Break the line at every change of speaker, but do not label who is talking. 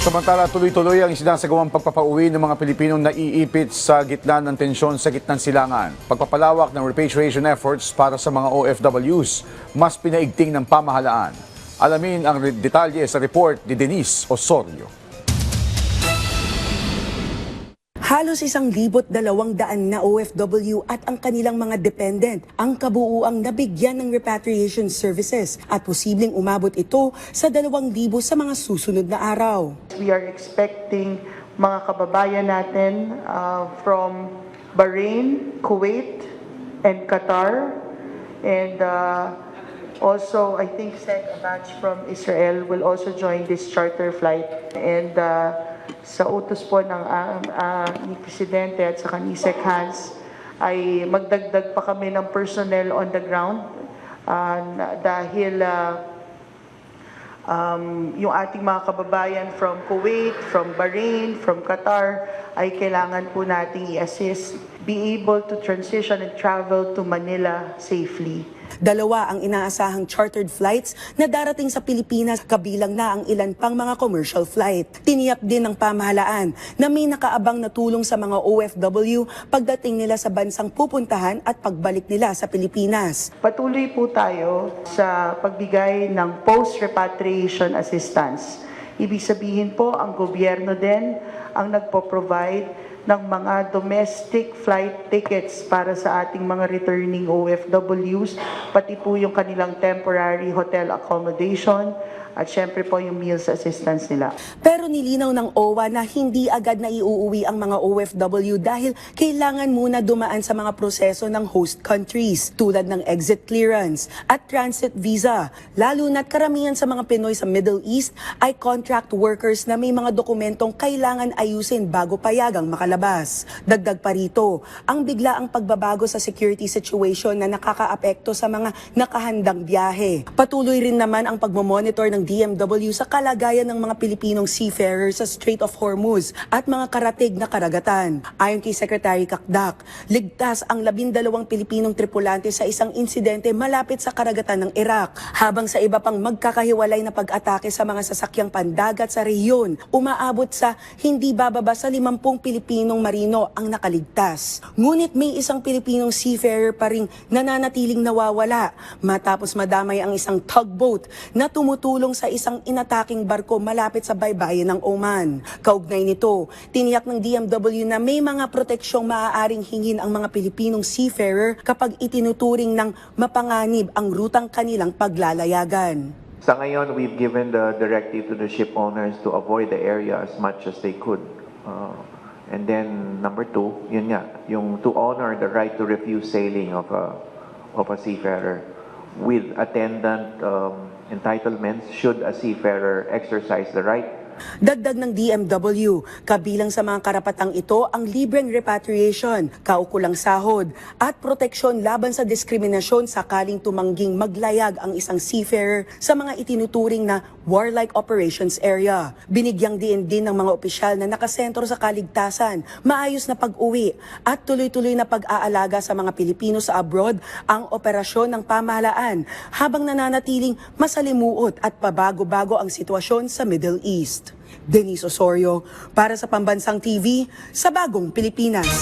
Samantala, tuloy-tuloy ang isinasagawang pagpapauwi ng mga Pilipinong naiipit sa gitna ng tensyon sa gitnang silangan. Pagpapalawak ng repatriation efforts para sa mga OFWs, mas pinaigting ng pamahalaan. Alamin ang detalye sa report ni Denise Osorio.
Halos 1,200 na OFW at ang kanilang mga dependent ang kabuuang nabigyan ng repatriation services at posibleng umabot ito sa 2,000 sa mga susunod na araw.
We are expecting mga kababayan natin from Bahrain, Kuwait, and Qatar. And also, I think a batch from Israel will also join this charter flight. And sa utos po ng ni Presidente at saka ni Sec Hans ay magdagdag pa kami ng personnel on the ground dahil yung ating mga kababayan from Kuwait, from Bahrain, from Qatar ay kailangan po nating i-assist, be able to transition and travel to Manila safely.
2 ang inaasahang chartered flights na darating sa Pilipinas, kabilang na ang ilan pang mga commercial flight. Tiniyak din ng pamahalaan na may nakaabang na tulong sa mga OFW pagdating nila sa bansang pupuntahan at pagbalik nila sa Pilipinas.
Patuloy po tayo sa pagbigay ng post-repatriation assistance. Ibig sabihin po, ang gobyerno din ang nagpo-provide ng mga domestic flight tickets para sa ating mga returning OFWs, pati po yung kanilang temporary hotel accommodation, at syempre po yung meals assistance nila.
Pero nilinaw ng OWA na hindi agad na iuuwi ang mga OFW dahil kailangan muna dumaan sa mga proseso ng host countries tulad ng exit clearance at transit visa. Lalo na't karamihan sa mga Pinoy sa Middle East ay contract workers na may mga dokumentong kailangan ayusin bago payagang makalabas. Dagdag pa rito, ang biglaang pagbabago sa security situation na nakakaapekto sa mga nakahandang biyahe. Patuloy rin naman ang pagmomonitor ng DMW sa kalagayan ng mga Pilipinong seafarers sa Strait of Hormuz at mga karatig na karagatan. Ayon kay Secretary Kakdak, ligtas ang 12 Pilipinong tripulante sa isang insidente malapit sa karagatan ng Iraq, habang sa iba pang magkakahiwalay na pag-atake sa mga sasakyang pandagat sa rehiyon, umaabot sa hindi bababa sa 50 Pilipinong marino ang nakaligtas. Ngunit may isang Pilipinong seafarer pa ring nananatiling nawawala matapos madamay ang isang tugboat na tumutulong sa isang inataking barko malapit sa baybayin ng Oman. Kaugnay nito, tiniyak ng DMW na may mga proteksyong maaaring hingin ang mga Pilipinong seafarer kapag itinuturing ng mapanganib ang rutang kanilang paglalayagan.
Sa ngayon, we've given the directive to the ship owners to avoid the area as much as they could. And then number 2, yun nga, yung to honor the right to refuse sailing of a seafarer with attendant entitlements should a seafarer exercise the right.
Dagdag ng DMW, kabilang sa mga karapatang ito ang libreng repatriation, kaukulang sahod, at proteksyon laban sa diskriminasyon sakaling tumangging maglayag ang isang seafarer sa mga itinuturing na warlike operations area. Binigyang din ng mga opisyal na nakasentro sa kaligtasan, maayos na pag-uwi at tuloy-tuloy na pag-aalaga sa mga Pilipino sa abroad ang operasyon ng pamahalaan habang nananatiling masalimuot at pabago-bago ang sitwasyon sa Middle East. Denise Osorio para sa Pambansang TV sa Bagong Pilipinas.